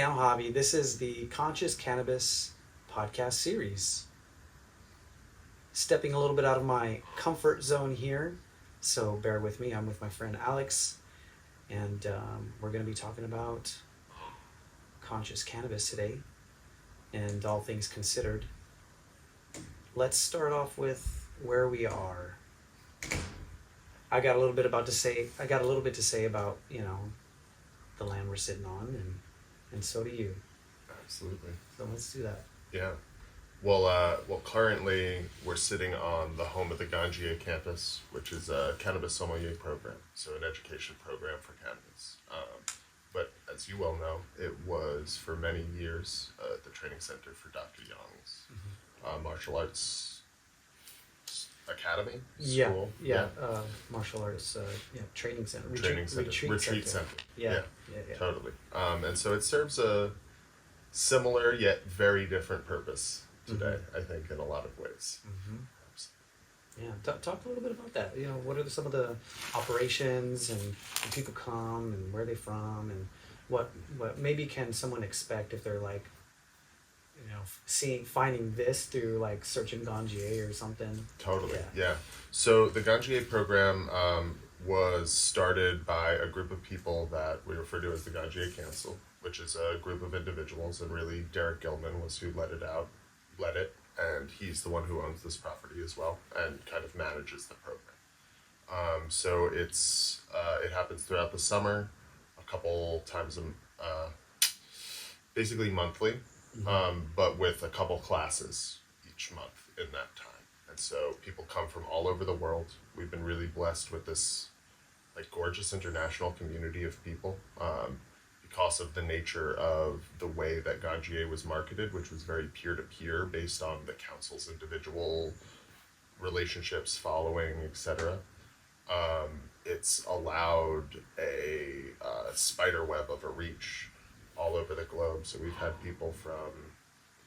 Now Hobby. This is the Conscious Cannabis podcast series. Stepping a little bit out of my comfort zone here, so bear with me. I'm with my friend Alex, and we're going to be talking about conscious cannabis today, and all things considered. Let's start off with where we are. I got a little bit to say about, the land we're sitting on, and so do you. Absolutely. So let's do that. Yeah. Well, currently we're sitting on the home of the Ganjier Campus, which is a cannabis sommelier program, so an education program for cannabis. But as you well know, it was for many years the training center for Dr. Young's martial arts academy school. Martial arts training center. Retreat center. Yeah. Totally. And so it serves a similar yet very different purpose today, I think, in a lot of ways. Yeah, talk a little bit about that. What are some of the operations, and when people come, and where are they from, and what maybe can someone expect if they're like, finding this through like searching Ganjier or something. Totally, yeah. So the Ganjier program was started by a group of people that we refer to as the Ganjier Council, which is a group of individuals, and really Derek Gilman was who led it, and he's the one who owns this property as well and kind of manages the program. So it happens throughout the summer, a couple times basically monthly, but with a couple classes each month in that time. And so people come from all over the world. We've been really blessed with this gorgeous international community of people because of the nature of the way that Ganjier was marketed, which was very peer-to-peer based on the council's individual relationships, following, etc. It's allowed a spider web of a reach all over the globe. So we've had people from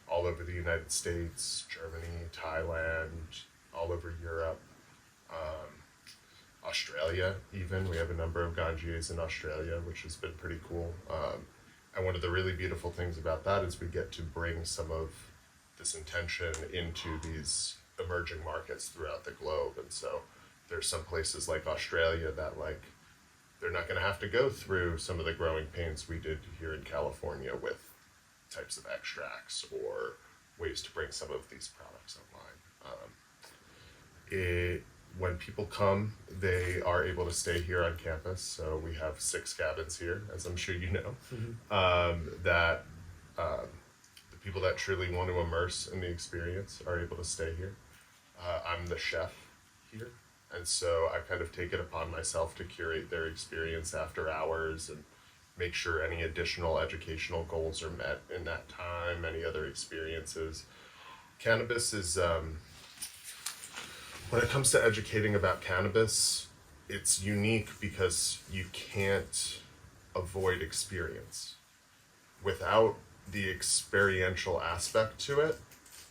all over the United States, Germany, Thailand, all over Europe, Australia even. We have a number of Ganjiers in Australia, which has been pretty cool. And one of the really beautiful things about that is we get to bring some of this intention into these emerging markets throughout the globe. And so there's some places like Australia that they're not going to have to go through some of the growing pains we did here in California with types of extracts or ways to bring some of these products online. When people come, they are able to stay here on campus. So we have 6 cabins here, as I'm sure you know, that the people that truly want to immerse in the experience are able to stay here. I'm the chef here. And so I kind of take it upon myself to curate their experience after hours and make sure any additional educational goals are met in that time, any other experiences. Cannabis is, when it comes to educating about cannabis, it's unique because you can't avoid experience. Without the experiential aspect to it,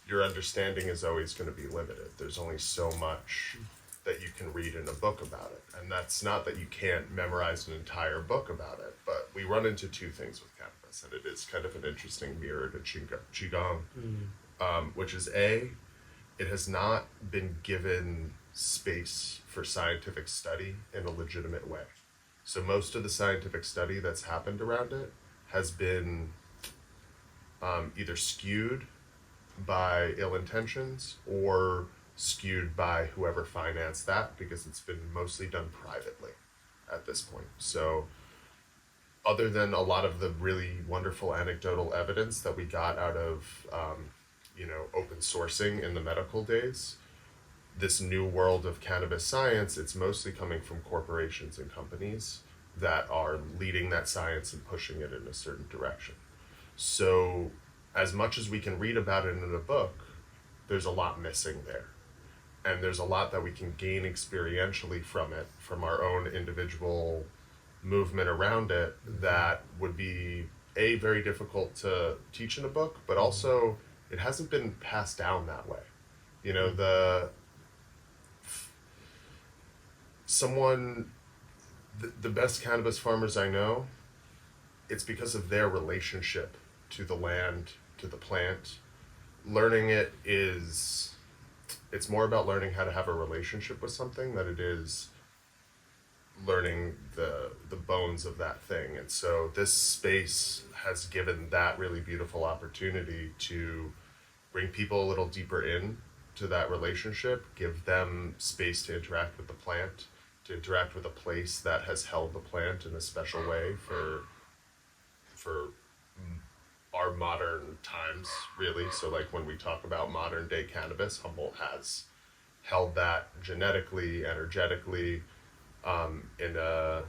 your understanding is always going to be limited. There's only so much that you can read in a book about it. And that's not that you can't memorize an entire book about it, but we run into 2 things with cannabis, and it is kind of an interesting mirror to Qigong, which is it has not been given space for scientific study in a legitimate way. So most of the scientific study that's happened around it has been either skewed by ill intentions or skewed by whoever financed that, because it's been mostly done privately at this point. So other than a lot of the really wonderful anecdotal evidence that we got out of open sourcing in the medical days, this new world of cannabis science, it's mostly coming from corporations and companies that are leading that science and pushing it in a certain direction. So as much as we can read about it in a book, there's a lot missing there. And there's a lot that we can gain experientially from it, from our own individual movement around it, that would be very difficult to teach in a book, but also it hasn't been passed down that way. The best cannabis farmers I know, it's because of their relationship to the land, to the plant. Learning it is, it's more about learning how to have a relationship with something than it is learning the bones of that thing. And so this space has given that really beautiful opportunity to bring people a little deeper in to that relationship, give them space to interact with the plant, to interact with a place that has held the plant in a special way for our modern times, really. So like when we talk about modern day cannabis, Humboldt has held that genetically, energetically, in a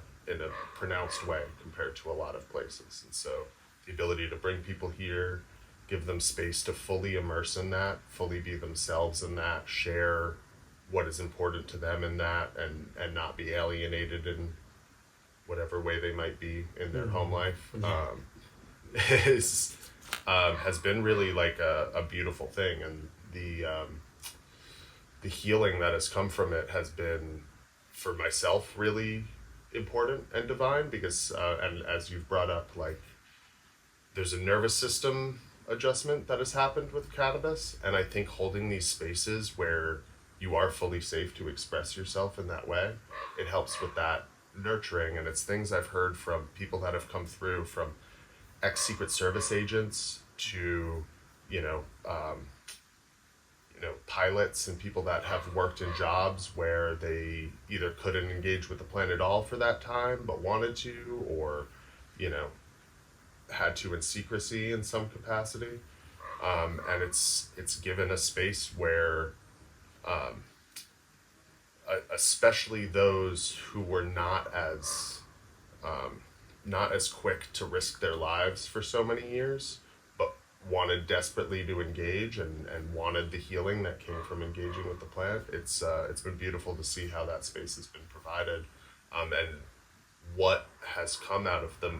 pronounced way compared to a lot of places. And so the ability to bring people here, give them space to fully immerse in that, fully be themselves in that, share what is important to them in that, and not be alienated in whatever way they might be in their home life, is has been really like a beautiful thing. And the healing that has come from it has been, for myself, really important and divine, because and as you've brought up, like, there's a nervous system adjustment that has happened with cannabis, and I think holding these spaces where you are fully safe to express yourself in that way, it helps with that nurturing. And it's things I've heard from people that have come through, from ex-Secret Service agents to pilots and people that have worked in jobs where they either couldn't engage with the plant at all for that time but wanted to, or had to in secrecy in some capacity, and it's given a space where especially those who were not as quick to risk their lives for so many years, but wanted desperately to engage and wanted the healing that came from engaging with the plant. It's been beautiful to see how that space has been provided, and what has come out of the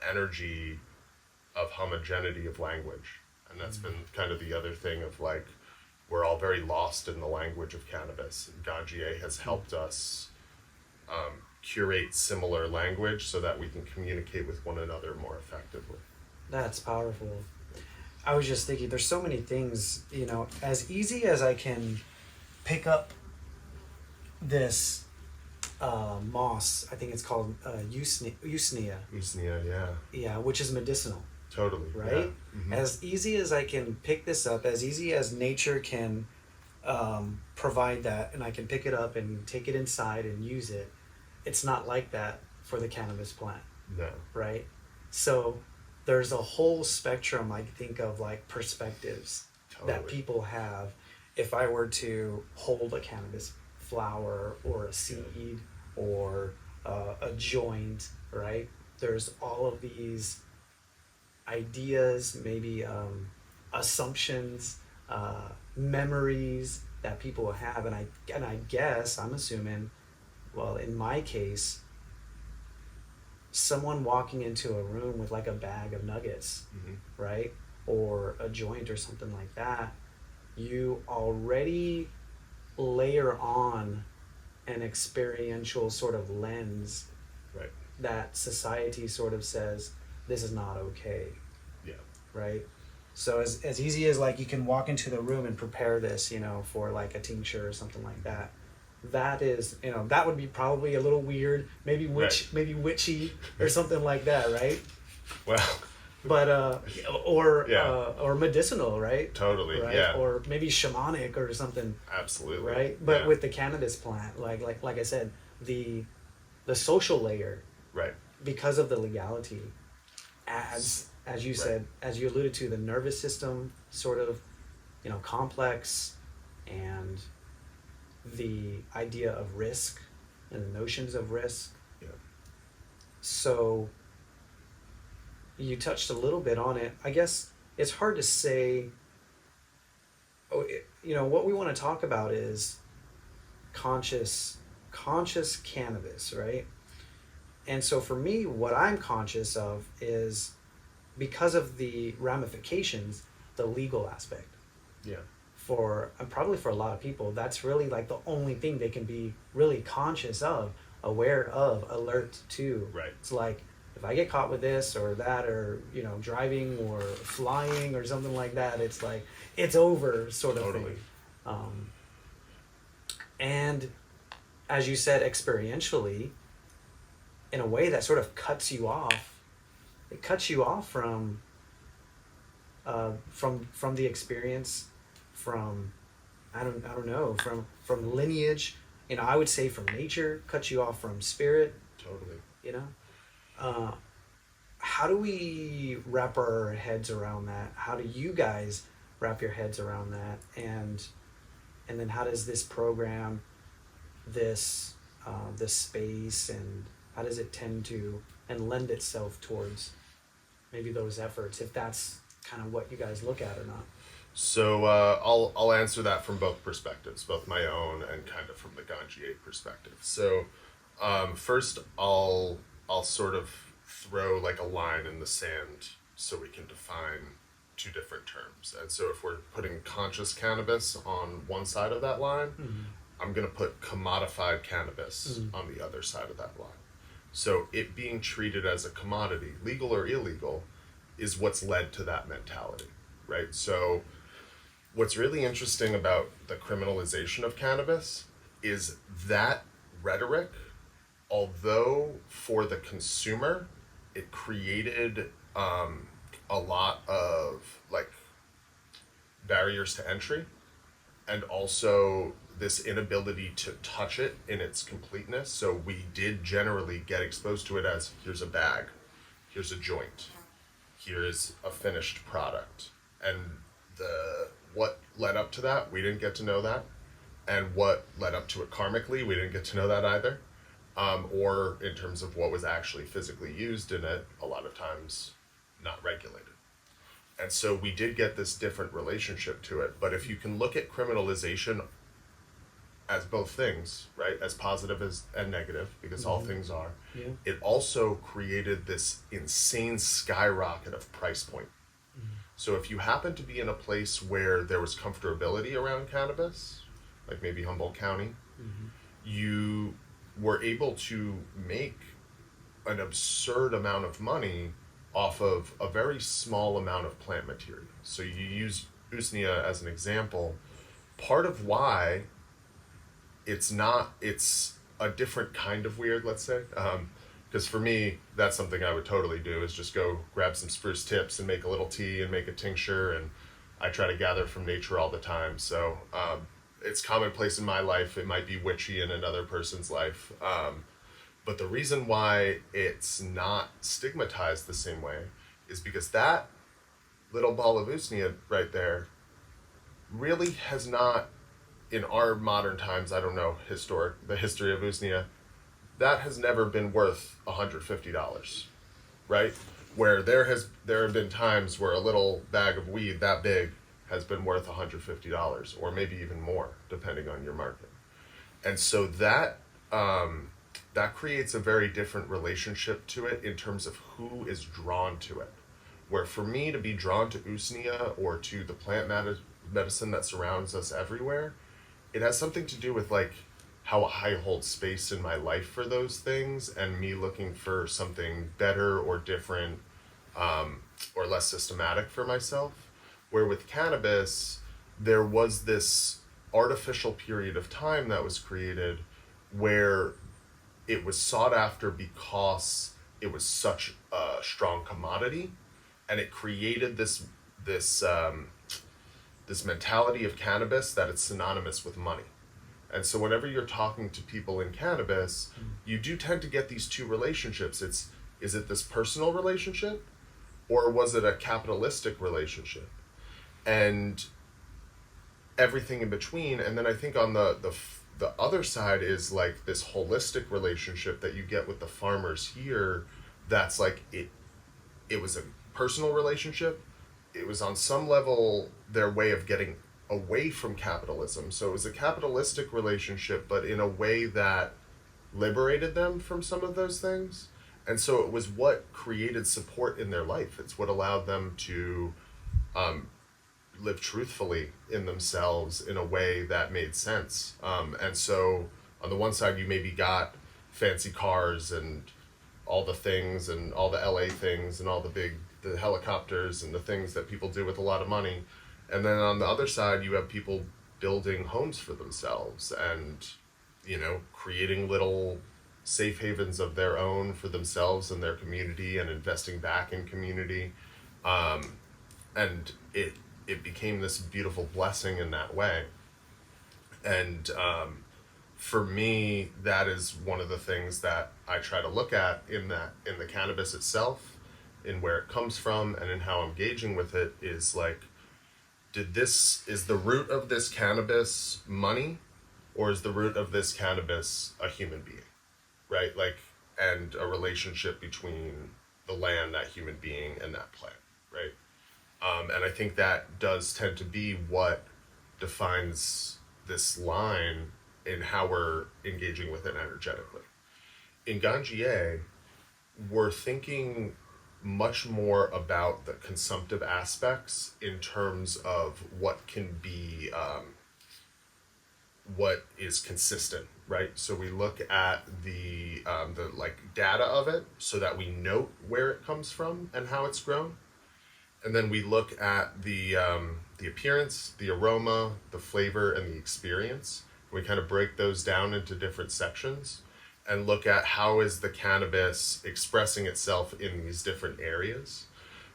energy of homogeneity of language. And that's been kind of the other thing of, like, we're all very lost in the language of cannabis, and Ganjier has helped us curate similar language so that we can communicate with one another more effectively. That's powerful. I was just thinking, there's so many things, as easy as I can pick up this moss, I think it's called usnea. Usnea, yeah. Yeah, which is medicinal. Totally. Right? Yeah. Mm-hmm. As easy as I can pick this up, as easy as nature can provide that, and I can pick it up and take it inside and use it, it's not like that for the cannabis plant. No. Right? So there's a whole spectrum, I think, of like perspectives that people have. If I were to hold a cannabis flower or a seed or a joint, right? There's all of these ideas, maybe assumptions, memories that people have, and I guess I'm assuming, well, in my case, someone walking into a room with like a bag of nuggets, right, or a joint or something like that, you already layer on an experiential sort of lens, right, that society sort of says this is not okay. Yeah. Right? So as easy as like you can walk into the room and prepare this, for like a tincture or something like that. That is, that would be probably a little weird, maybe maybe witchy or something like that, right? Well, but or medicinal, right? Totally, right? yeah. Or maybe shamanic or something. Absolutely. Right? But with the cannabis plant, like I said, the social layer, right, because of the legality, adds, as you said, as you alluded to, the nervous system sort of, complex, and the idea of risk and the notions of risk. Yeah. So you touched a little bit on it. I guess it's hard to say, what we want to talk about is conscious cannabis, right? And so for me, what I'm conscious of is, because of the ramifications, the legal aspect. Yeah. Probably for a lot of people, that's really like the only thing they can be really conscious of, aware of, alert to. Right. It's like, if I get caught with this or that, or driving or flying or something like that, it's like it's over, sort of Totally. thing. Um, and as you said, experientially, in a way that sort of cuts you off. It cuts you off from the experience, from I don't know, from lineage. I would say from nature, cuts you off from spirit. Totally. You know, uh, how do we wrap our heads around that? How do you guys wrap your heads around that? And then how does this program, this space, and how does it tend to and lend itself towards maybe those efforts, if that's kind of what you guys look at or not? So I'll answer that from both perspectives, both my own and kind of from the Ganjier perspective. So first, I'll sort of throw like a line in the sand so we can define two different terms. And so if we're putting conscious cannabis on one side of that line, I'm going to put commodified cannabis on the other side of that line. So it being treated as a commodity, legal or illegal, is what's led to that mentality, right? So what's really interesting about the criminalization of cannabis is that rhetoric, although for the consumer, it created a lot of like barriers to entry, and also this inability to touch it in its completeness. So we did generally get exposed to it as, here's a bag, here's a joint, here is a finished product. And what led up to that, we didn't get to know that. And what led up to it karmically, we didn't get to know that either. Or in terms of what was actually physically used in it, a lot of times not regulated. And so we did get this different relationship to it. But if you can look at criminalization as both things, right, as positive as and negative, because all things are, it also created this insane skyrocket of price point. So if you happen to be in a place where there was comfortability around cannabis, like maybe Humboldt County, you were able to make an absurd amount of money off of a very small amount of plant material. So you use usnea as an example. Part of why it's a different kind of weird, let's say, because for me, that's something I would totally do, is just go grab some spruce tips and make a little tea and make a tincture, and I try to gather from nature all the time. So it's commonplace in my life. It might be witchy in another person's life. But the reason why it's not stigmatized the same way is because that little ball of usnea right there really has not, in our modern times, I don't know, the history of usnea, that has never been worth $150, right? Where there have been times where a little bag of weed that big has been worth $150, or maybe even more, depending on your market. And so that creates a very different relationship to it in terms of who is drawn to it. Where for me to be drawn to usnea or to the plant medicine that surrounds us everywhere, it has something to do with like how I hold space in my life for those things, and me looking for something better or different, or less systematic for myself. Where with cannabis, there was this artificial period of time that was created where it was sought after because it was such a strong commodity, and it created this mentality of cannabis that it's synonymous with money. And so whenever you're talking to people in cannabis, you do tend to get these two relationships. Is it this personal relationship, or was it a capitalistic relationship? And everything in between. And then I think on the other side is like this holistic relationship that you get with the farmers here. That's like it was a personal relationship. It was on some level their way of getting away from capitalism. So it was a capitalistic relationship, but in a way that liberated them from some of those things. And so it was what created support in their life. It's what allowed them to live truthfully in themselves in a way that made sense. And so on the one side, you maybe got fancy cars and all the things and all the LA things and all the helicopters and the things that people do with a lot of money. And then on the other side, you have people building homes for themselves and, creating little safe havens of their own for themselves and their community and investing back in community. And it became this beautiful blessing in that way. And for me, that is one of the things that I try to look at in the cannabis itself, in where it comes from, and in how I'm engaging with it is like, is the root of this cannabis money, or is the root of this cannabis a human being, right? Like, and a relationship between the land, that human being, and that plant, right? And I think that does tend to be what defines this line in how we're engaging with it energetically. In Ganjier, we're thinking much more about the consumptive aspects in terms of what can be, what is consistent, right? So we look at the like data of it so that we note where it comes from and how it's grown. And then we look at the appearance, the aroma, the flavor, and the experience. We kind of break those down into different sections and look at how is the cannabis expressing itself in these different areas.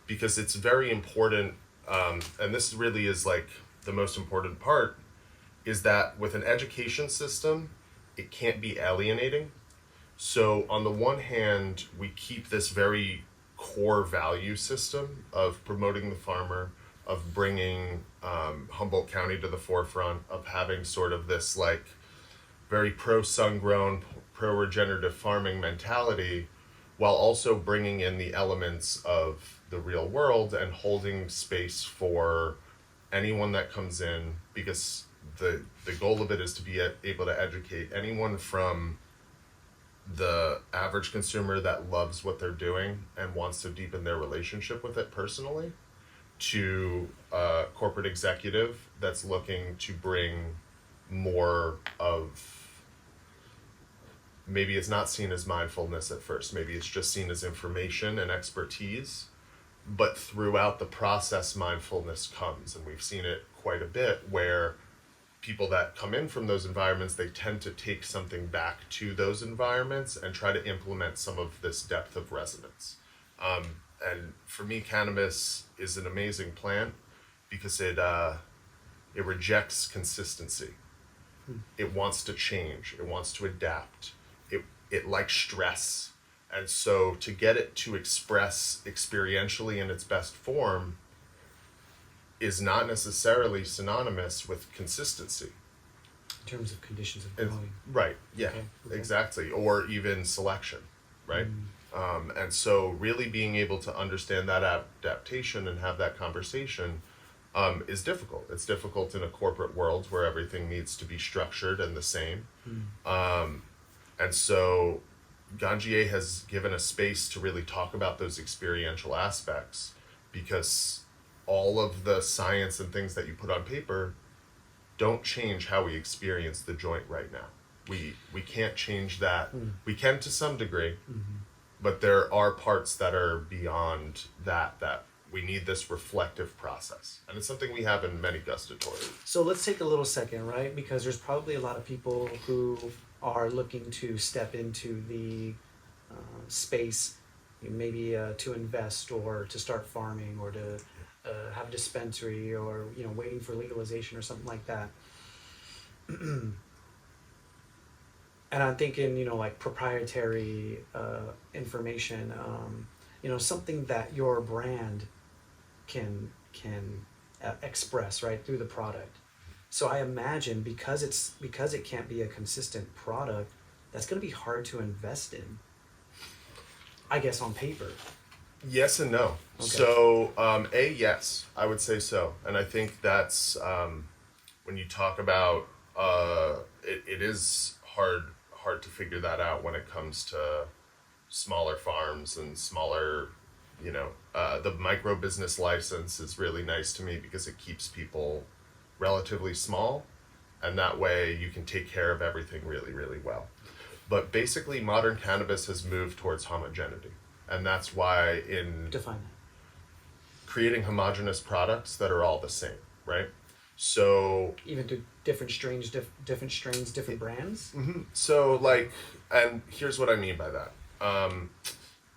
Because it's very important, and this really is like the most important part, is that with an education system, it can't be alienating. So on the one hand, we keep this very core value system of promoting the farmer, of bringing Humboldt County to the forefront, of having sort of this like very pro-sun-grown, pro-regenerative farming mentality, while also bringing in the elements of the real world and holding space for anyone that comes in, because the goal of it is to be able to educate anyone from the average consumer that loves what they're doing and wants to deepen their relationship with it personally, to a corporate executive that's looking to bring more of, maybe it's not seen as mindfulness at first, maybe it's just seen as information and expertise, but throughout the process mindfulness comes. And we've seen it quite a bit where people that come in from those environments, they tend to take something back to those environments and try to implement some of this depth of resonance. And for me, cannabis is an amazing plant because it rejects consistency. It wants to change. It wants to adapt. It likes stress. And so to get it to express experientially in its best form is not necessarily synonymous with consistency. In terms of conditions of growing. Right, yeah, Okay. exactly. Or even selection, right? And so really being able to understand that adaptation and have that conversation is difficult. It's difficult in a corporate world where everything needs to be structured and the same. And so Ganjier has given a space to really talk about those experiential aspects, because all of the science and things that you put on paper don't change how we experience the joint right now. We can't change that. We can to some degree, but there are parts that are beyond that we need this reflective process. And it's something we have in many gustatory. So let's take a little second, right? Because there's probably a lot of people who are looking to step into the space, maybe to invest or to start farming or to have a dispensary, or waiting for legalization or something like that. And I'm thinking, like proprietary information, something that your brand can express right through the product. So I imagine because it can't be a consistent product, that's going to be hard to invest in, I guess, on paper. Yes and no. Okay. So, yes, I would say so. And I think that's, when you talk about, it is hard to figure that out when it comes to smaller farms and smaller, the micro business license is really nice to me because it keeps people relatively small, and that way you can take care of everything really, really well. But basically, modern cannabis has moved towards homogeneity. And that's why in Define that. creating homogeneous products that are all the same, right? So Even to different strains, different brands. So, like, and here's what I mean by that.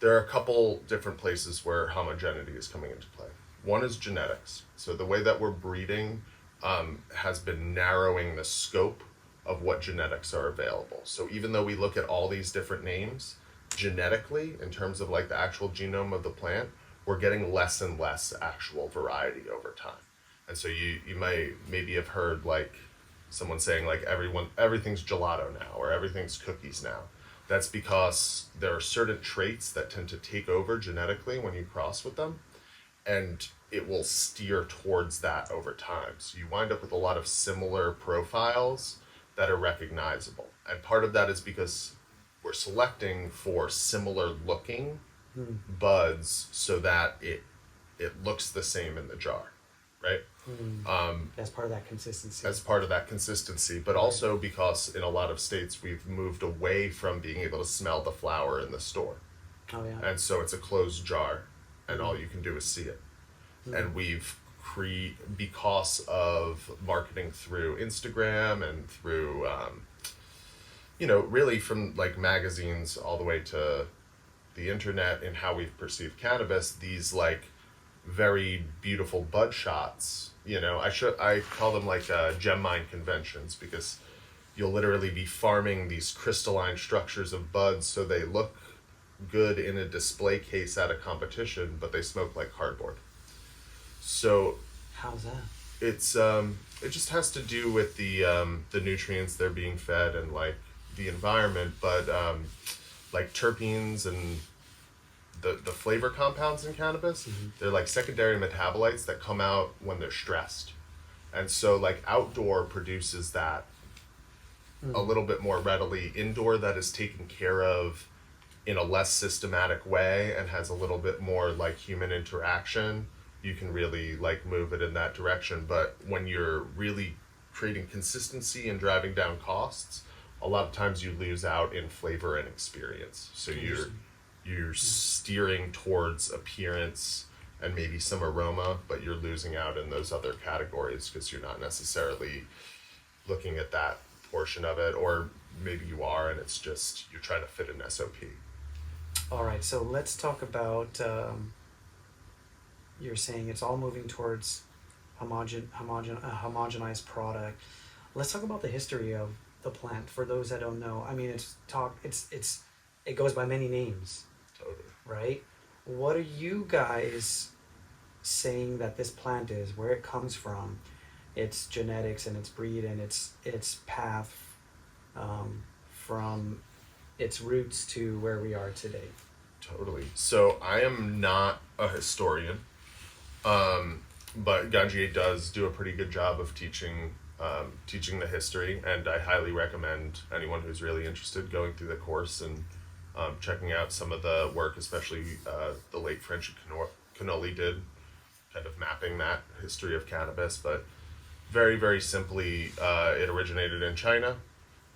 There are a couple different places where homogeneity is coming into play. One is genetics. So the way that we're breeding has been narrowing the scope of what genetics are available. So even though we look at all these different names, genetically, in terms of like the actual genome of the plant, we're getting less and less actual variety over time. And so you might maybe have heard like someone saying like everything's gelato now or everything's cookies now. That's because there are certain traits that tend to take over genetically when you cross with them, and it will steer towards that over time. So you wind up with a lot of similar profiles that are recognizable. And part of that is because we're selecting for similar looking buds so that it looks the same in the jar, right? That's part of that consistency. As part of that consistency, but also because in a lot of states we've moved away from being able to smell the flower in the store. Oh yeah. And so it's a closed jar and all you can do is see it. And we've because of marketing through Instagram and through really from like magazines all the way to the internet and how we've perceived cannabis, these like very beautiful bud shots. I call them like gem mine conventions, because you'll literally be farming these crystalline structures of buds so they look good in a display case at a competition, but they smoke like cardboard. So how's that? it's it just has to do with the nutrients they're being fed and like the environment, but like terpenes and the flavor compounds in cannabis, they're like secondary metabolites that come out when they're stressed. And so like outdoor produces that a little bit more readily. Indoor, that is taken care of in a less systematic way and has a little bit more like human interaction. You can really like move it in that direction. But when you're really creating consistency and driving down costs, a lot of times you lose out in flavor and experience. So you're steering towards appearance and maybe some aroma, but you're losing out in those other categories because you're not necessarily looking at that portion of it, or maybe you are and it's just you're trying to fit an SOP. All right, so let's talk about you're saying it's all moving towards a homogenized product. Let's talk about the history of the plant for those that don't know. I mean, it goes by many names. Totally. Right? What are you guys saying that this plant is, where it comes from, its genetics and its breed and its path from its roots to where we are today? Totally. So I am not a historian, but Ganjier does do a pretty good job of teaching the history, and I highly recommend anyone who's really interested going through the course and checking out some of the work, especially the late French Cannoli did, kind of mapping that history of cannabis. But very, very simply, it originated in China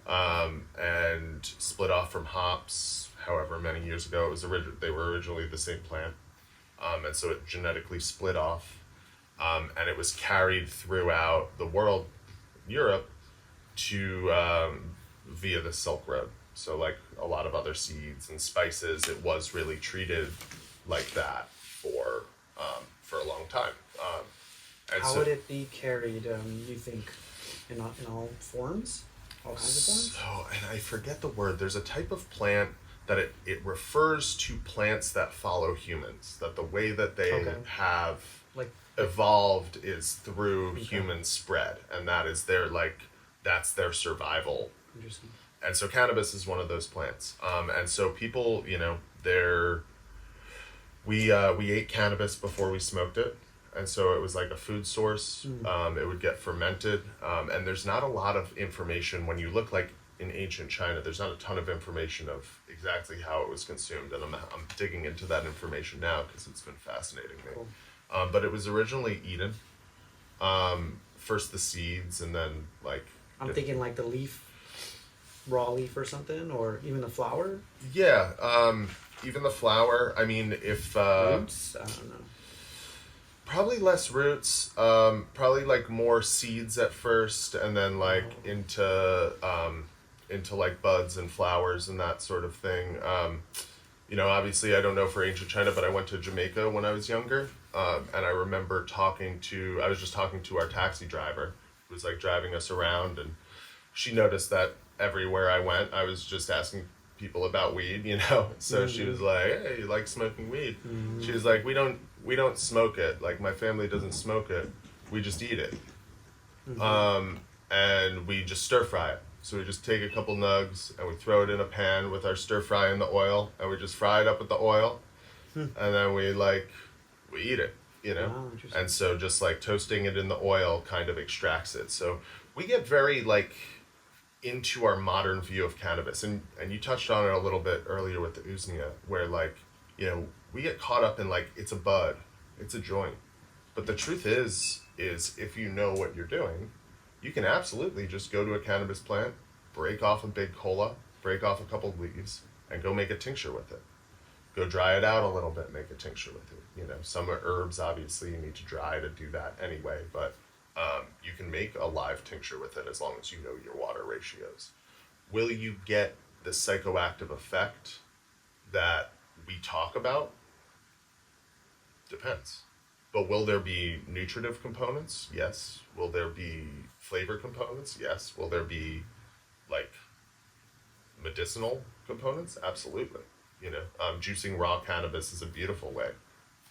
and split off from hops. However many years ago, they were originally the same plant, and so it genetically split off, and it was carried throughout the world, Europe, to via the Silk Road. So like a lot of other seeds and spices, it was really treated like that for a long time. How would it be carried, you think, in all forms? All kinds of forms? So, and I forget the word. There's a type of plant that it refers to plants that follow humans, that the way that they have evolved is through human spread, and that is that's their survival. Interesting. And so cannabis is one of those plants. And so people, we ate cannabis before we smoked it. And so it was like a food source. It would get fermented. And there's not a lot of information when you look like in ancient China, there's not a ton of information of exactly how it was consumed. And I'm digging into that information now because it's been fascinating me. Cool. But it was originally eaten. First the seeds and then like... I'm thinking like the leaf. raw leaf or something, or even the flower? Yeah, even the flower. I mean, if Roots? I don't know. probably less roots, probably like more seeds at first, and then like into like buds and flowers and that sort of thing. Obviously, I don't know for ancient China, but I went to Jamaica when I was younger, and I remember I was just talking to our taxi driver, who was like driving us around, and she noticed that everywhere I went, I was just asking people about weed, So she was like, "Hey, you like smoking weed?" She was like, "We don't smoke it. Like my family doesn't smoke it. We just eat it, and we just stir fry it. So we just take a couple nugs and we throw it in a pan with our stir fry in the oil, and we just fry it up with the oil, and then we eat it, Oh, interesting. And so just like toasting it in the oil kind of extracts it. So we get very like into our modern view of cannabis, and you touched on it a little bit earlier with the usnia, where we get caught up in like it's a bud, it's a joint, but the truth is if you know what you're doing, you can absolutely just go to a cannabis plant, break off a big cola, break off a couple of leaves, and go make a tincture with it. Go dry it out a little bit, make a tincture with it. Some are herbs, obviously you need to dry to do that anyway, but you can make a live tincture with it as long as you know your water ratios. Will you get the psychoactive effect that we talk about? Depends. But will there be nutritive components? Yes. Will there be flavor components? Yes. Will there be like medicinal components? Absolutely. Juicing raw cannabis is a beautiful way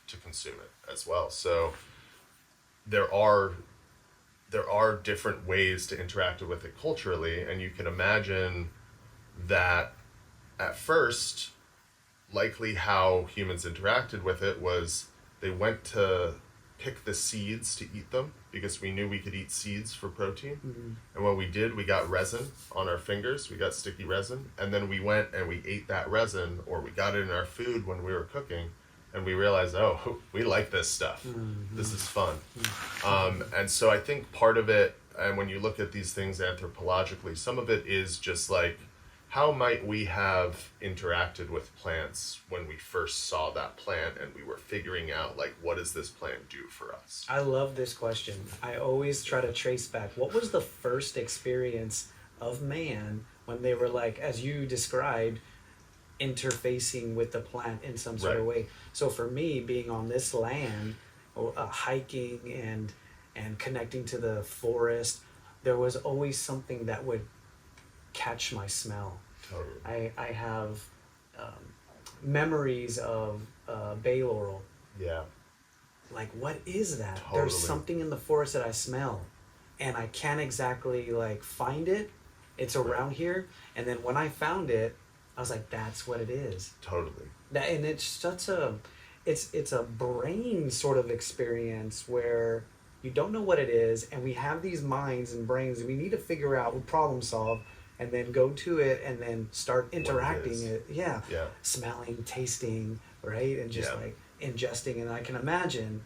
to consume it as well. So there are different ways to interact with it culturally, and you can imagine that at first, likely how humans interacted with it was they went to pick the seeds to eat them because we knew we could eat seeds for protein. And what we did, we got resin on our fingers, we got sticky resin, and then we went and we ate that resin, or we got it in our food when we were cooking, and we realized, oh, we like this stuff. This is fun. And so I think part of it, and when you look at these things anthropologically, some of it is just like, how might we have interacted with plants when we first saw that plant and we were figuring out, like, what does this plant do for us? I love this question. I always try to trace back. What was the first experience of man when they were like, as you described, interfacing with the plant in some sort of way? So for me, being on this land, hiking and connecting to the forest, there was always something that would catch my smell. Totally. I have memories of bay laurel. Yeah. Like, what is that? Totally. There's something in the forest that I smell, and I can't exactly like find it. It's around here, and then when I found it, I was like, that's what it is. Totally. And it's such a, it's a brain sort of experience where you don't know what it is, and we have these minds and brains, and we need to figure out, we problem solve, and then go to it, and then start interacting it. Yeah. Smelling, tasting, right, and just like ingesting, and I can imagine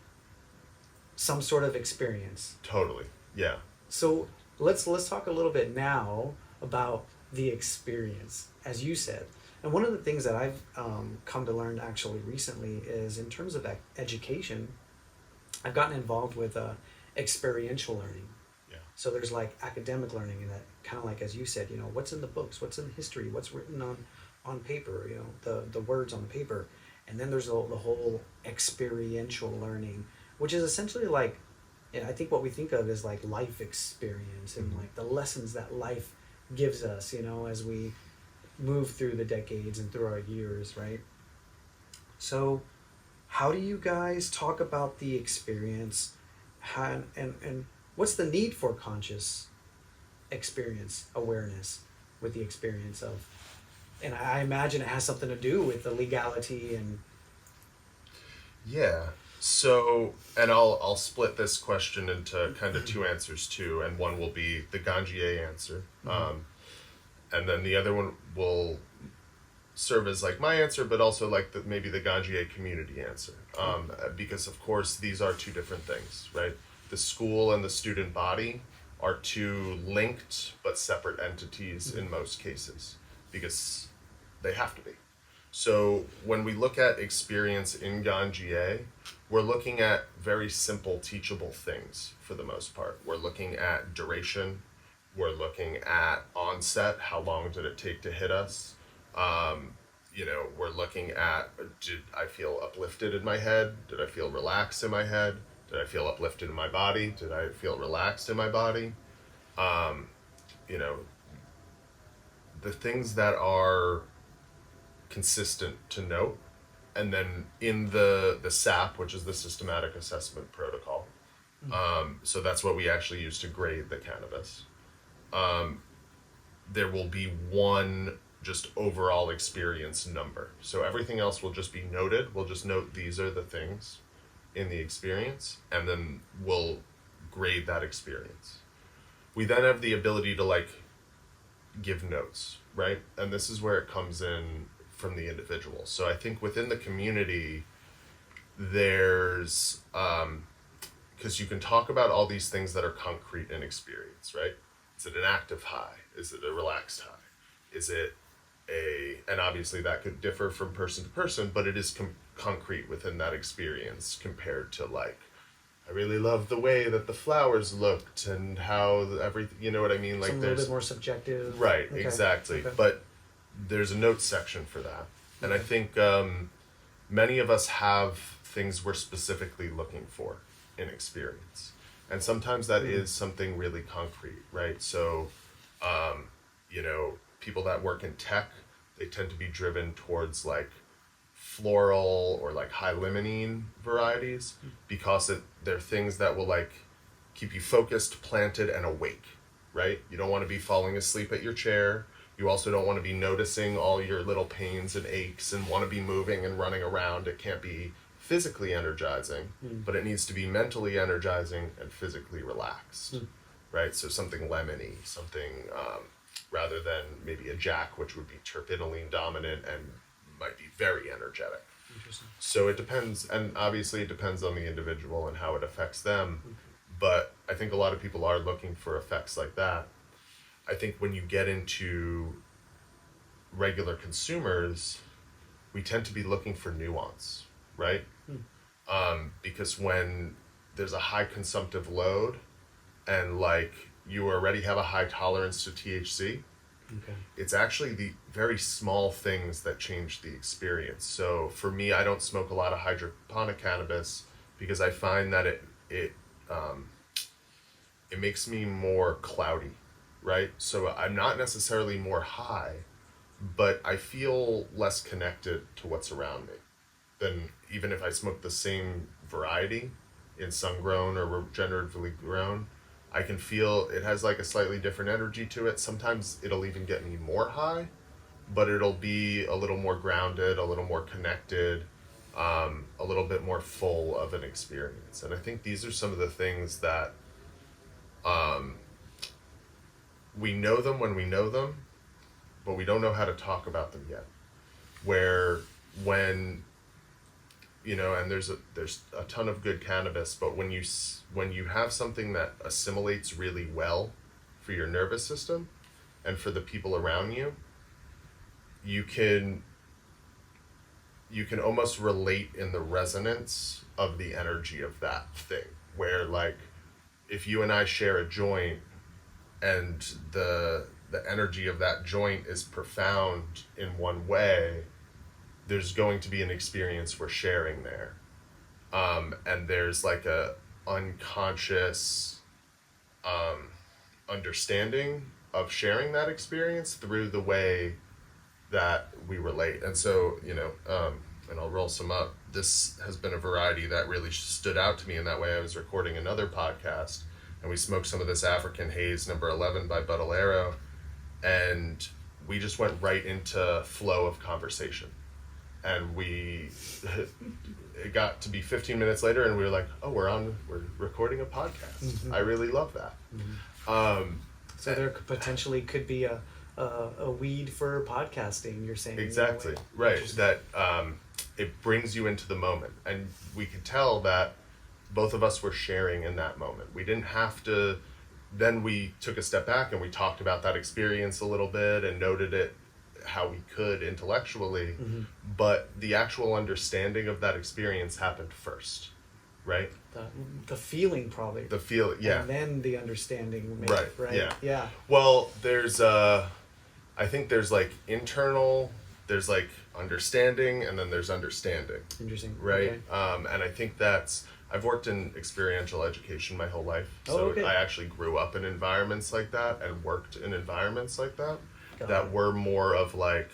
some sort of experience. Totally. Yeah. So let's talk a little bit now about the experience, as you said. And one of the things that I've come to learn actually recently is in terms of that education, I've gotten involved with experiential learning. Yeah. So there's like academic learning, and that kind of like, as you said, what's in the books, what's in history, what's written on paper, the words on the paper. And then there's the whole experiential learning, which is essentially like, I think what we think of is like life experience and like the lessons that life gives us, as we move through the decades and through our years, right? So how do you guys talk about the experience? And what's the need for conscious experience awareness with the experience of, and I imagine it has something to do with the legality and. Yeah. So, and I'll split this question into kind of two answers too, and one will be the Ganjier answer, and then the other one will serve as like my answer, but also like maybe the Ganjier community answer, because of course these are two different things, right? The school and the student body are two linked but separate entities in most cases, because they have to be. So when we look at experience in Ganjier, we're looking at very simple teachable things for the most part. We're looking at duration. We're looking at onset. How long did it take to hit us? We're looking at, did I feel uplifted in my head? Did I feel relaxed in my head? Did I feel uplifted in my body? Did I feel relaxed in my body? You know, the things that are consistent to note. And then in the SAP, which is the Systematic Assessment Protocol, so that's what we actually use to grade the cannabis. There will be one just overall experience number. So everything else will just be noted. We'll just note these are the things in the experience, and then we'll grade that experience. We then have the ability to give notes, right? And this is where it comes in from the individual. So I think within the community, there's, because you can talk about all these things that are concrete in experience, right? Is it an active high? Is it a relaxed high? Is it and obviously that could differ from person to person, but it is concrete within that experience compared to I really love the way that the flowers looked and how everything, you know what I mean? Some a little bit more subjective. Right, Okay. exactly. Okay. But there's a notes section for that. And I think many of us have things we're specifically looking for in experience. And sometimes that is something really concrete, right? So, people that work in tech, they tend to be driven towards floral or high limonene varieties, because they're things that will keep you focused, planted, and awake, right? You don't want to be falling asleep at your chair. You also don't want to be noticing all your little pains and aches and want to be moving and running around. It can't be physically energizing, but it needs to be mentally energizing and physically relaxed, right? So something lemony, something rather than maybe a jack, which would be terpenoline dominant and might be very energetic. Interesting. So it depends, and obviously it depends on the individual and how it affects them. But I think a lot of people are looking for effects like that. I think when you get into regular consumers, we tend to be looking for nuance, right? Because when there's a high consumptive load and you already have a high tolerance to THC, it's actually the very small things that change the experience. So for me, I don't smoke a lot of hydroponic cannabis because I find that it makes me more cloudy, right? So I'm not necessarily more high, but I feel less connected to what's around me than even if I smoke the same variety in sun-grown or regeneratively grown. I can feel it has a slightly different energy to it. Sometimes it'll even get me more high, but it'll be a little more grounded, a little more connected, a little bit more full of an experience. And I think these are some of the things that we know them when we know them, but we don't know how to talk about them yet. Where when and there's a ton of good cannabis, but when you have something that assimilates really well for your nervous system and for the people around you, you can almost relate in the resonance of the energy of that thing. Where if you and I share a joint and the energy of that joint is profound in one way, there's going to be an experience we're sharing there. And there's a unconscious understanding of sharing that experience through the way that we relate. And so, and I'll roll some up. This has been a variety that really stood out to me in that way. I was recording another podcast and we smoked some of this African Haze number 11 by Buddalero, and we just went right into flow of conversation. And it got to be 15 minutes later and we were like, oh, we're recording a podcast. I really love that. So there potentially could be a weed for podcasting, you're saying. Exactly, right. That it brings you into the moment. And we could tell that both of us were sharing in that moment. We didn't have to then we took a step back and we talked about that experience a little bit and noted it how we could intellectually, but the actual understanding of that experience happened first, right? The feeling probably. The feel, yeah. And then the understanding. Maybe, Right, yeah. Yeah. Well, there's, I think there's like internal, there's like understanding, and then there's understanding. Interesting. Right? Okay. And I think I've worked in experiential education my whole life. So okay. I actually grew up in environments like that and worked in environments like that. Got That it. were more of like,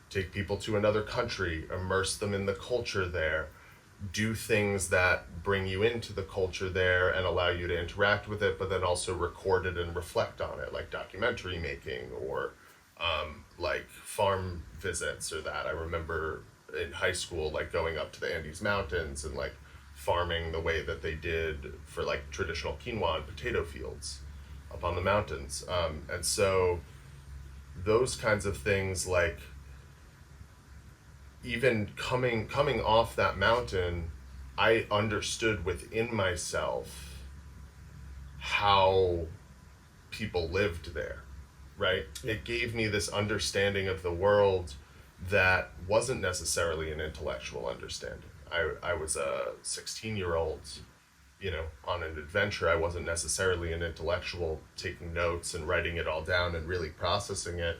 take people to another country, immerse them in the culture there, do things that bring you into the culture there and allow you to interact with it, but then also record it and reflect on it, like documentary making or like farm visits or that. I remember in high school, like going up to the Andes Mountains and like farming the way that they did for like traditional quinoa and potato fields up on the mountains. And so those kinds of things, like even coming off that mountain, I understood within myself how people lived there, right? It gave me this understanding of the world that wasn't necessarily an intellectual understanding. I was a 16-year-old, on an adventure. I wasn't necessarily an intellectual taking notes and writing it all down and really processing it.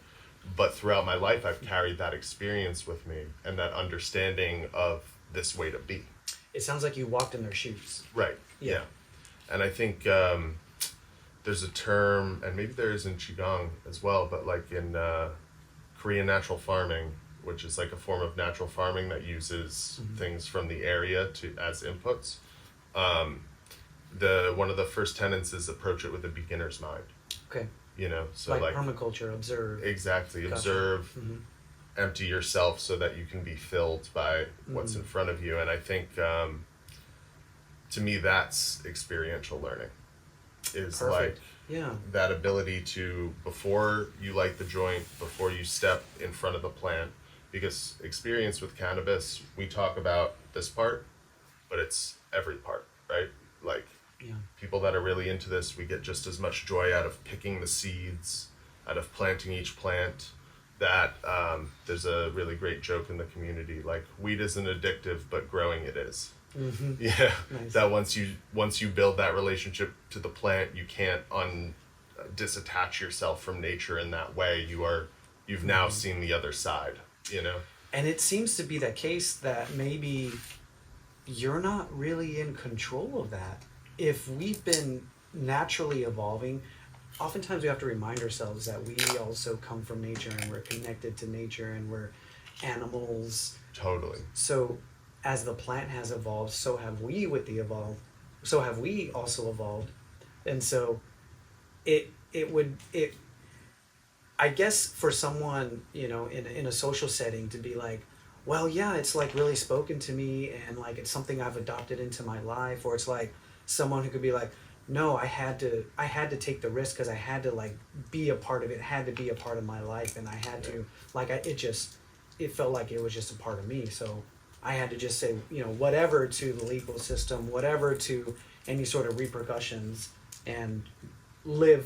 But throughout my life, I've carried that experience with me and that understanding of this way to be. It sounds like you walked in their shoes. Right. Yeah. And I think there's a term, and maybe there is in Qigong as well, but like in Korean natural farming, which is like a form of natural farming that uses things from the area as inputs. One of the first tenets is approach it with a beginner's mind. Okay. So like permaculture, observe. Exactly. Gotcha. Observe, empty yourself so that you can be filled by what's in front of you. And I think, to me, that's experiential learning. Is Perfect. Like that ability to, before you light the joint, before you step in front of the plant, because experience with cannabis, we talk about this part, but it's every part, right? Like, people that are really into this, we get just as much joy out of picking the seeds, out of planting each plant. That there's a really great joke in the community, like weed isn't addictive, but growing it is. Yeah. Nice. That once you build that relationship to the plant, you can't disattach yourself from nature in that way. You've now seen the other side, And it seems to be that case that maybe you're not really in control of that. If we've been naturally evolving, oftentimes we have to remind ourselves that we also come from nature and we're connected to nature and we're animals. Totally. So as the plant has evolved, so have we also evolved. And so I guess for someone, in a social setting to be like, well, yeah, it's like really spoken to me and like it's something I've adopted into my life, or it's like someone who could be like, no, I had to take the risk because I had to like be a part of it, had to be a part of my life, and I had to it felt like it was just a part of me. So I had to just say, whatever to the legal system, whatever to any sort of repercussions, and live,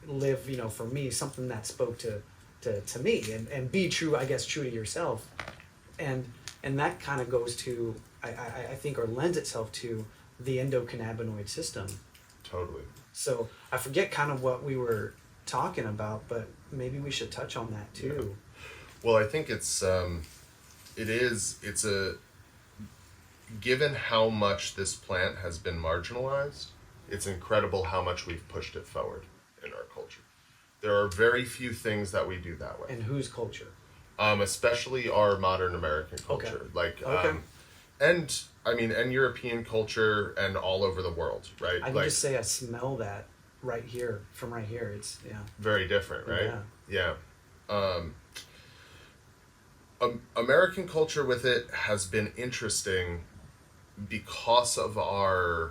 for me, something that spoke to me and be true, I guess, true to yourself. And that kind of goes to, I think, or lends itself to the endocannabinoid system. Totally. So I forget kind of what we were talking about, but maybe we should touch on that too. Yeah. Well, I think given how much this plant has been marginalized, it's incredible how much we've pushed it forward in our culture. There are very few things that we do that way. And whose culture? Especially our modern American culture. Okay. And European culture and all over the world, right? I can just say I smell that right here, from right here. It's, very different, right? Yeah. American culture with it has been interesting because of our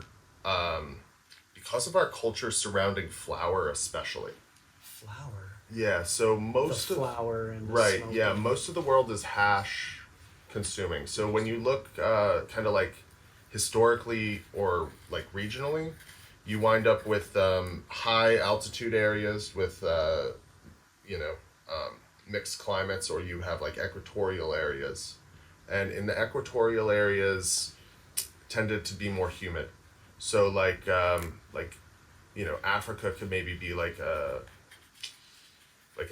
culture surrounding flower, especially. Flower? Yeah, so most of flower and right, yeah, most of the world is hash consuming. So when you look kind of like historically or like regionally, you wind up with high altitude areas with you know mixed climates, or you have like equatorial areas, and in the equatorial areas tended to be more humid. So like Africa could maybe be like an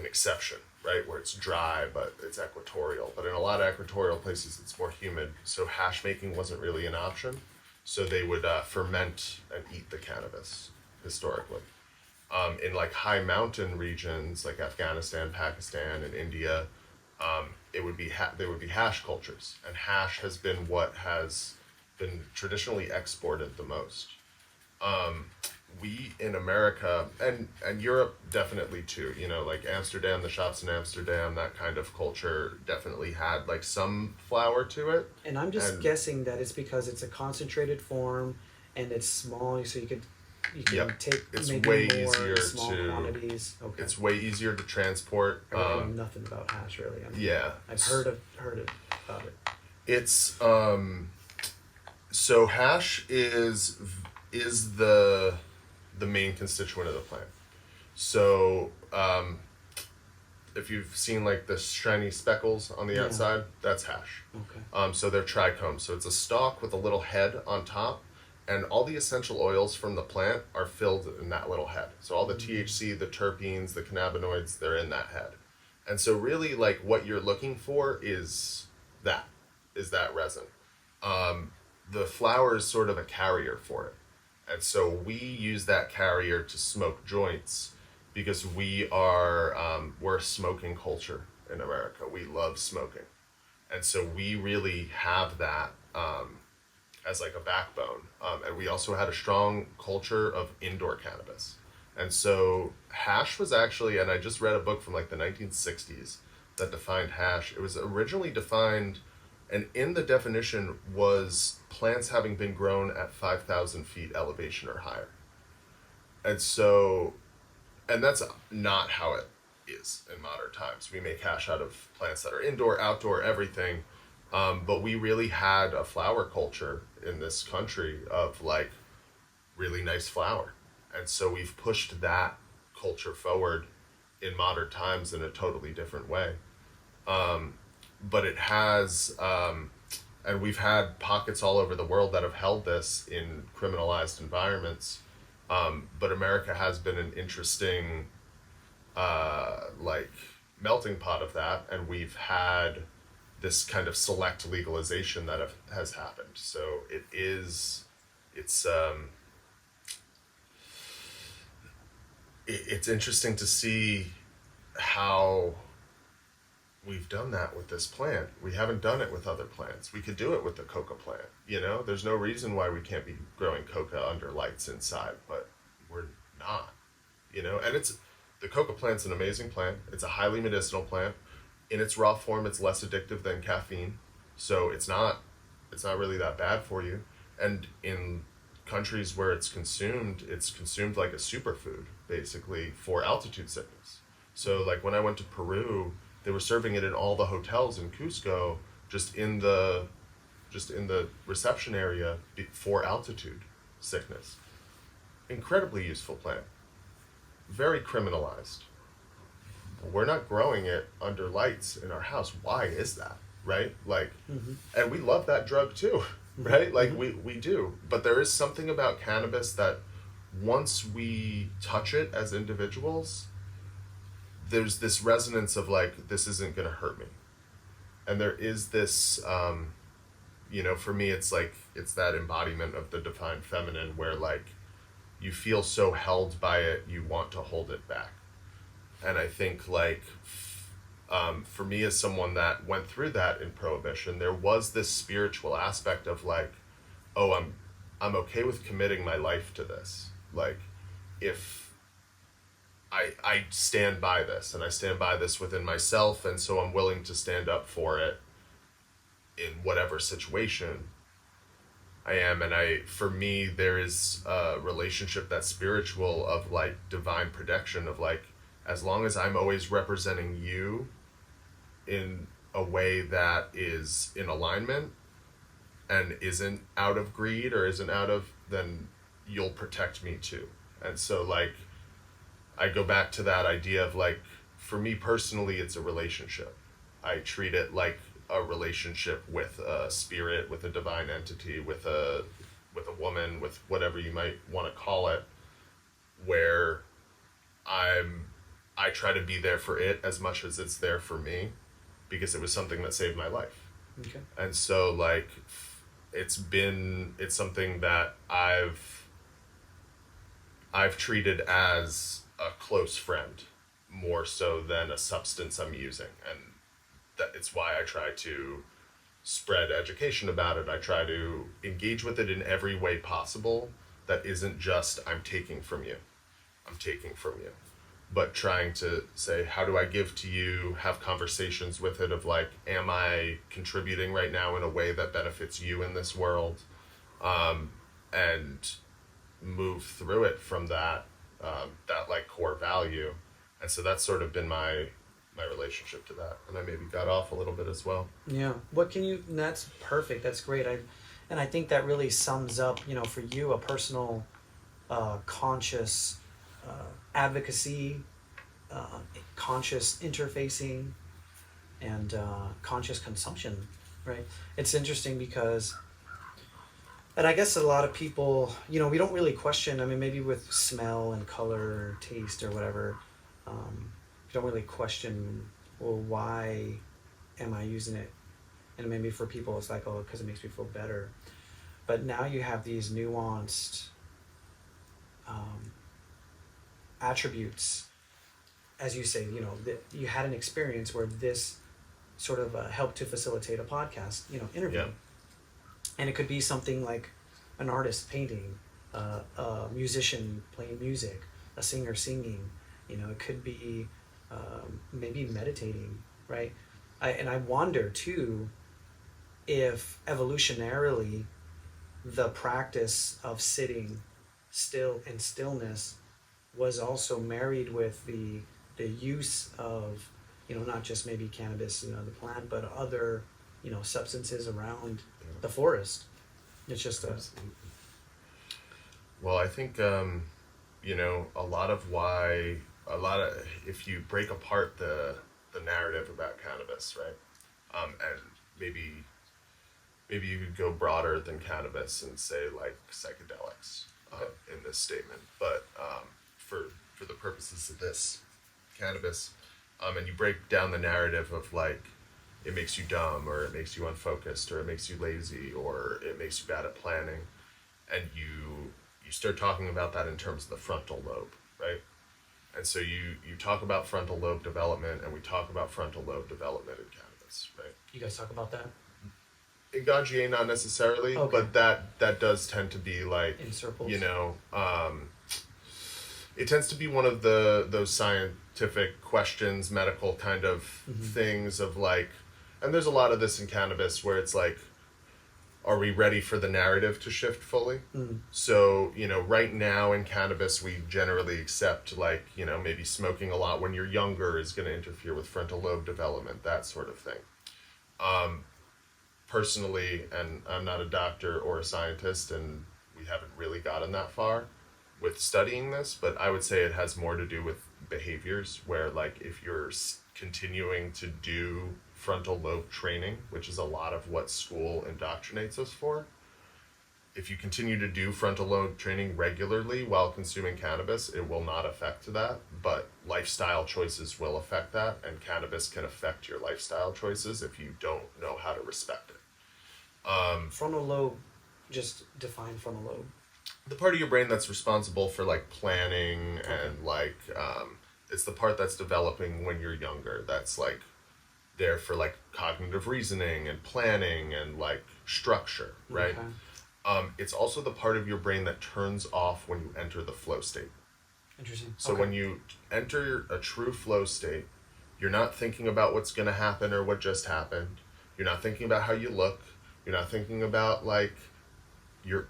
exception, right, where it's dry but it's equatorial. But in a lot of equatorial places, it's more humid, so hash making wasn't really an option. So they would ferment and eat the cannabis historically. In like high mountain regions like Afghanistan, Pakistan, and India, it would be there would be hash cultures, and hash has been what has been traditionally exported the most. We in America and Europe definitely too, like Amsterdam, the shops in Amsterdam, that kind of culture definitely had like some flower to it. And I'm just And guessing that it's because it's a concentrated form and it's small, so you can yep, take it's maybe way more easier small to quantities. Okay. it's way easier to transport. I really know nothing about hash, really. Yeah, I've heard about it. it's so hash is the main constituent of the plant. So if you've seen like the shiny speckles on the Yeah. outside, that's hash. Okay. So they're trichomes. So it's a stalk with a little head on top, and all the essential oils from the plant are filled in that little head. So all the THC, the terpenes, the cannabinoids, they're in that head. And so really like what you're looking for is that resin. The flower is sort of a carrier for it. And so we use that carrier to smoke joints because we're a smoking culture in America. We love smoking. And so we really have that as like a backbone. And we also had a strong culture of indoor cannabis. And so hash was actually, and I just read a book from like the 1960s that defined hash. It was originally defined, and in the definition was plants having been grown at 5,000 feet elevation or higher. And so, and that's not how it is in modern times. We make hash out of plants that are indoor, outdoor, everything. But we really had a flower culture in this country of like really nice flower. And so we've pushed that culture forward in modern times in a totally different way. But it has, and we've had pockets all over the world that have held this in criminalized environments. But America has been an interesting, like, melting pot of that, and we've had this kind of select legalization that has happened. So it's interesting to see how we've done that with this plant. We haven't done it with other plants. We could do it with the coca plant. There's no reason why we can't be growing coca under lights inside, but we're not. And the coca plant's an amazing plant. It's a highly medicinal plant. In its raw form, it's less addictive than caffeine, so it's not really that bad for you. And in countries where it's consumed like a superfood, basically, for altitude sickness. So like when I went to Peru, they were serving it in all the hotels in Cusco, just in the reception area for altitude sickness. Incredibly useful plant. Very criminalized. We're not growing it under lights in our house. Why is that? Right? Like, and we love that drug too, right? Like we do. But there is something about cannabis that once we touch it as individuals, there's this resonance of like, this isn't going to hurt me. And there is this, for me, it's like, it's that embodiment of the divine feminine where like, you feel so held by it, you want to hold it back. And I think like, for me as someone that went through that in Prohibition, there was this spiritual aspect of like, oh, I'm okay with committing my life to this. Like, if I stand by this, and I stand by this within myself, and so I'm willing to stand up for it in whatever situation I am. And for me, there is a relationship that's spiritual of like divine protection of like, as long as I'm always representing you in a way that is in alignment and isn't out of greed or isn't out of, then you'll protect me too. And so like I go back to that idea of like, for me personally, it's a relationship. I treat it like a relationship with a spirit, with a divine entity, with a woman, with whatever you might want to call it, where I try to be there for it as much as it's there for me, because it was something that saved my life. Okay. And so like it's something that I've treated as a close friend more so than a substance I'm using. And that it's why I try to spread education about it. I try to engage with it in every way possible that isn't just I'm taking from you, but trying to say, how do I give to you, have conversations with it of like, am I contributing right now in a way that benefits you in this world? And move through it from that like core value. And so that's sort of been my relationship to that. And I maybe got off a little bit as well. Yeah. That's perfect. That's great. I think that really sums up, for you, a personal, conscious advocacy, conscious interfacing, and conscious consumption, right? It's interesting because, and I guess a lot of people, we don't really question, maybe with smell and color or taste or whatever, we don't really question, well, why am I using it? And maybe for people it's like, oh, because it makes me feel better. But now you have these nuanced attributes, as you say, that you had an experience where this sort of helped to facilitate a podcast, interview. Yeah. And it could be something like an artist painting, a musician playing music, a singer singing. It could be maybe meditating, right? I wonder too if evolutionarily the practice of sitting still and stillness was also married with the use of, not just maybe cannabis, the plant, but other, substances around the forest. It's just Well, I think if you break apart the narrative about cannabis, right, and maybe you could go broader than cannabis and say like psychedelics in this statement, but for the purposes of this, cannabis, and you break down the narrative of like, it makes you dumb, or it makes you unfocused, or it makes you lazy, or it makes you bad at planning, and you start talking about that in terms of the frontal lobe, right? And so you talk about frontal lobe development, and we talk about frontal lobe development in cannabis, right? You guys talk about that In Ganjier, not necessarily, okay. but that does tend to be like, in circles. It tends to be one of those scientific questions, medical kind of things of like, and there's a lot of this in cannabis where it's like, are we ready for the narrative to shift fully? So, right now in cannabis, we generally accept like, maybe smoking a lot when you're younger is going to interfere with frontal lobe development, that sort of thing. Personally, and I'm not a doctor or a scientist, and we haven't really gotten that far with studying this, but I would say it has more to do with behaviors where like if you're continuing to do frontal lobe training, which is a lot of what school indoctrinates us for, if you continue to do frontal lobe training regularly while consuming cannabis, it will not affect that, but lifestyle choices will affect that, and cannabis can affect your lifestyle choices if you don't know how to respect it. Frontal lobe, just define frontal lobe. The part of your brain that's responsible for like planning and like it's the part that's developing when you're younger, that's like there for like cognitive reasoning and planning and like structure, right? Okay. It's also the part of your brain that turns off when you enter the flow state. Interesting. So when you enter a true flow state, you're not thinking about what's going to happen or what just happened. You're not thinking about how you look. You're not thinking about like your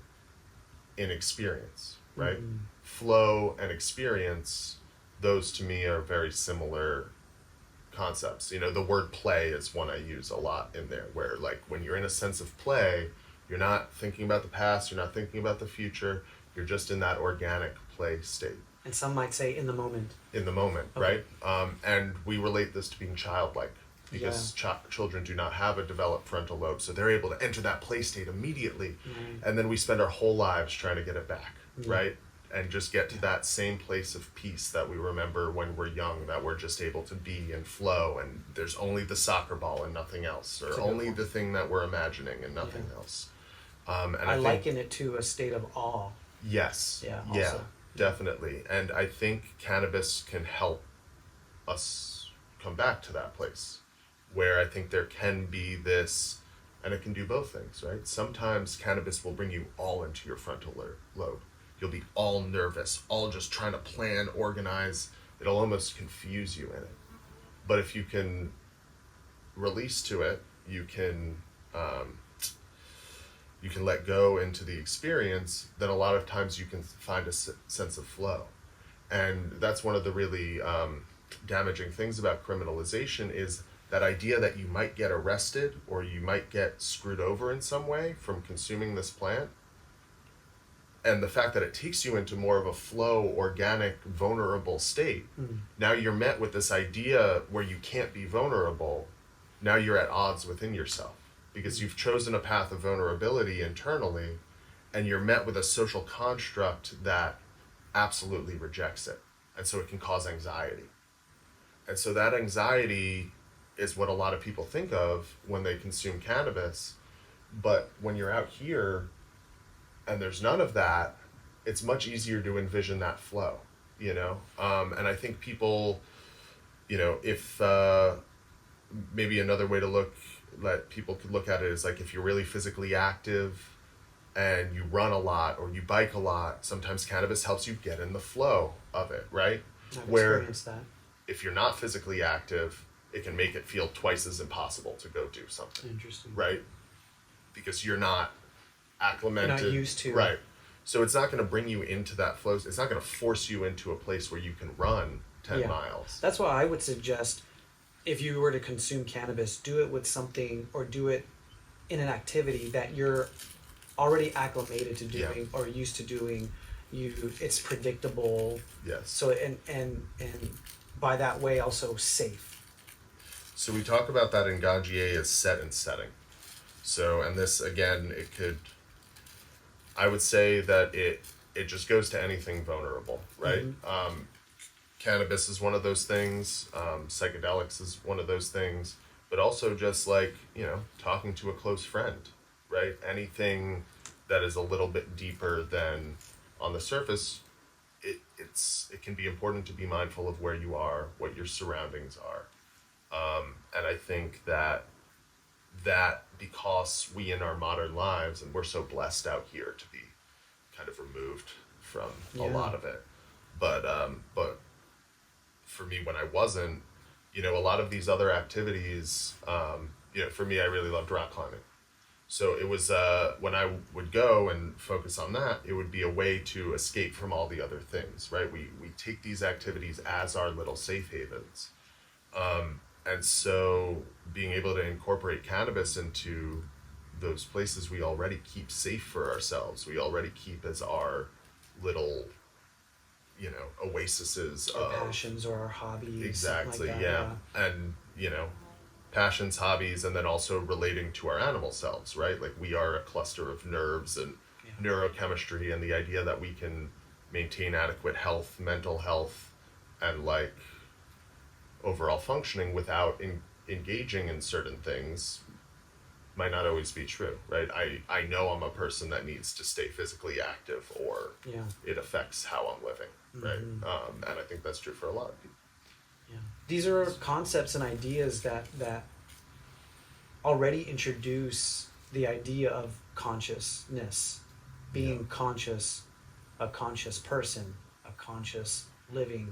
inexperience, right? Flow and experience, those to me are very similar concepts. The word play is one I use a lot in there, where like when you're in a sense of play, you're not thinking about the past, you're not thinking about the future, You're just in that organic play state. And some might say in the moment. In the moment, Okay. right? And we relate this to being childlike because children do not have a developed frontal lobe, so they're able to enter that play state immediately. Right. And then we spend our whole lives trying to get it back, Yeah. right? And just get to that same place of peace that we remember when we're young, that we're just able to be and flow, and there's only the soccer ball and nothing else, or only the thing that we're imagining and nothing else. And I think, liken it to a state of awe. yes, Yeah, yeah, also. definitely. And I think cannabis can help us come back to that place where I think there can be this, and it can do both things, right? Sometimes cannabis will bring you all into your frontal lobe. You'll be all nervous, all just trying to plan, organize. It'll almost confuse you in it. But if you can release to it, you can let go into the experience, then a lot of times you can find a sense of flow. And that's one of the really damaging things about criminalization is that idea that you might get arrested or you might get screwed over in some way from consuming this plant. And the fact that it takes you into more of a flow, organic, vulnerable state. Now you're met with this idea where you can't be vulnerable. Now you're at odds within yourself because you've chosen a path of vulnerability internally, and you're met with a social construct that absolutely rejects it. And so it can cause anxiety. And so that anxiety is what a lot of people think of when they consume cannabis. But when you're out here and there's none of that, it's much easier to envision that flow, you know? And I think people, you know, if maybe another way to let people could look at it is like if you're really physically active and you run a lot or you bike a lot, sometimes cannabis helps you get in the flow of it, right? I've Where experienced that. if you're not physically active, it can make it feel twice as impossible to go do something. Interesting. Right? Because you're not acclimated. You're not used to. Right. So it's not going to bring you into that flow. It's not going to force you into a place where you can run 10 miles. That's why I would suggest if you were to consume cannabis, do it with something or do it in an activity that you're already acclimated to doing or used to doing. It's predictable. Yes. So and by that way also safe. So we talk about that in Ganjier as set and setting. So, and this again, I would say that it just goes to anything vulnerable, right? Mm-hmm. Cannabis is one of those things. Psychedelics is one of those things. But also just like, you know, talking to a close friend, right? Anything that is a little bit deeper than on the surface, it can be important to be mindful of where you are, what your surroundings are. And I think that because we in our modern lives, and we're so blessed out here to be kind of removed from a lot of it. But for me, when I wasn't, you know, a lot of these other activities, you know, for me, I really loved rock climbing. So it was, when I would go and focus on that, it would be a way to escape from all the other things, right? We take these activities as our little safe havens. And so being able to incorporate cannabis into those places we already keep safe for ourselves, we already keep as our little, you know, oases Our of passions or our hobbies. exactly, like that, yeah. And, you know, passions, hobbies, and then also relating to our animal selves, right? Like we are a cluster of nerves and neurochemistry, and the idea that we can maintain adequate health, mental health, and like overall functioning without engaging in certain things might not always be true, right? I know I'm a person that needs to stay physically active or it affects how I'm living, right? And I think that's true for a lot of people. Yeah. These are concepts and ideas that already introduce the idea of consciousness, being conscious, a conscious person, a conscious living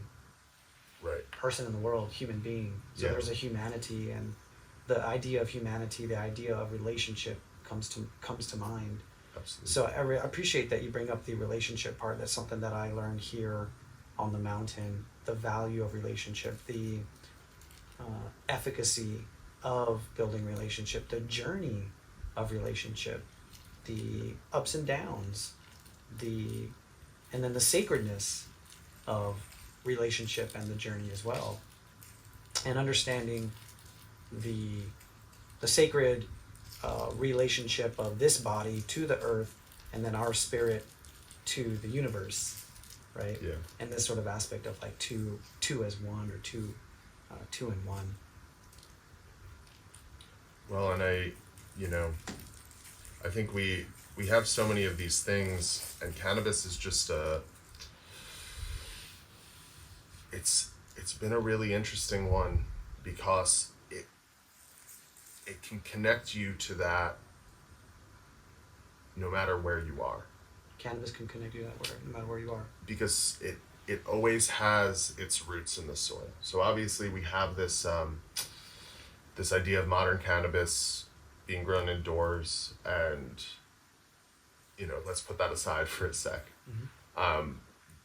person in the world, human being. So there's a humanity, and the idea of humanity, the idea of relationship comes to mind. Absolutely. So I appreciate that you bring up the relationship part. That's something that I learned here on the mountain, the value of relationship, the efficacy of building relationship, the journey of relationship, the ups and downs, the and then the sacredness of relationship and the journey as well, and understanding the sacred relationship of this body to the earth, and then our spirit to the universe, right? Yeah. And this sort of aspect of like two as one, or two in one. Well, and I think we have so many of these things, and cannabis is just it's been a really interesting one, because it can connect you to that no matter where you are. Cannabis can connect you no matter where you are. Because it always has its roots in the soil. So obviously we have this this idea of modern cannabis being grown indoors, and let's put that aside for a sec. Mm-hmm.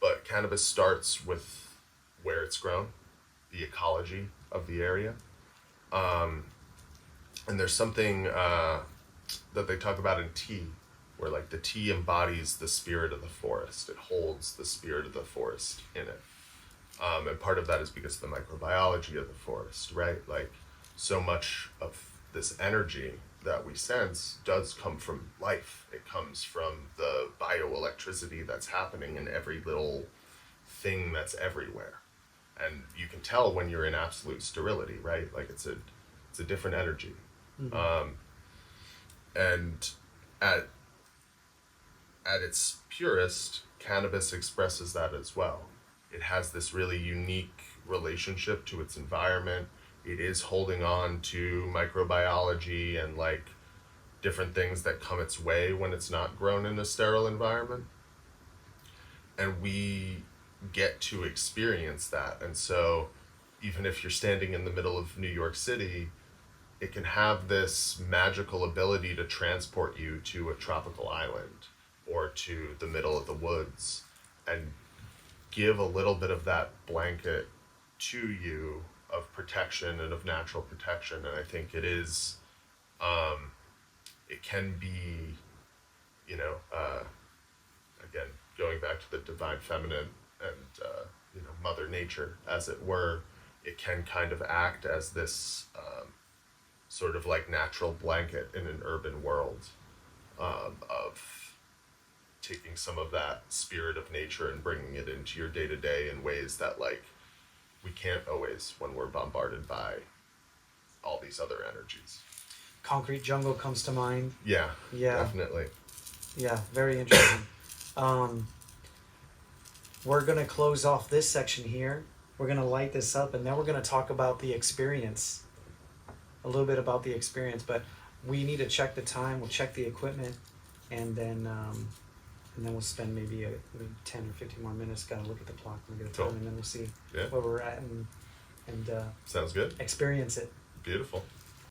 But cannabis starts with where it's grown, the ecology of the area. And there's something that they talk about in tea, where like the tea embodies the spirit of the forest. It holds the spirit of the forest in it. And part of that is because of the microbiology of the forest, right? Like, so much of this energy that we sense does come from life. It comes from the bioelectricity that's happening in every little thing that's everywhere. And you can tell when you're in absolute sterility, right? Like, it's a different energy. Mm-hmm. And at its purest, cannabis expresses that as well. It has this really unique relationship to its environment. It is holding on to microbiology and like different things that come its way when it's not grown in a sterile environment. And we get to experience that. And so even if you're standing in the middle of New York City, it can have this magical ability to transport you to a tropical island or to the middle of the woods, and give a little bit of that blanket to you of protection and of natural protection. And I think it is, it can be, again, going back to the divine feminine and, Mother Nature, as it were, it can kind of act as this sort of like natural blanket in an urban world, of taking some of that spirit of nature and bringing it into your day-to-day in ways that like we can't always when we're bombarded by all these other energies. Concrete jungle comes to mind. Yeah, Yeah, definitely. yeah, very interesting. We're gonna close off this section here. We're gonna light this up, and then we're gonna talk about the experience, a little bit about the experience. But we need to check the time. We'll check the equipment, and then we'll spend maybe 10 or 15 more minutes. Got to look at the clock, look at the time, Cool. and then we'll see Yeah. where we're at and Sounds good. experience it. Beautiful.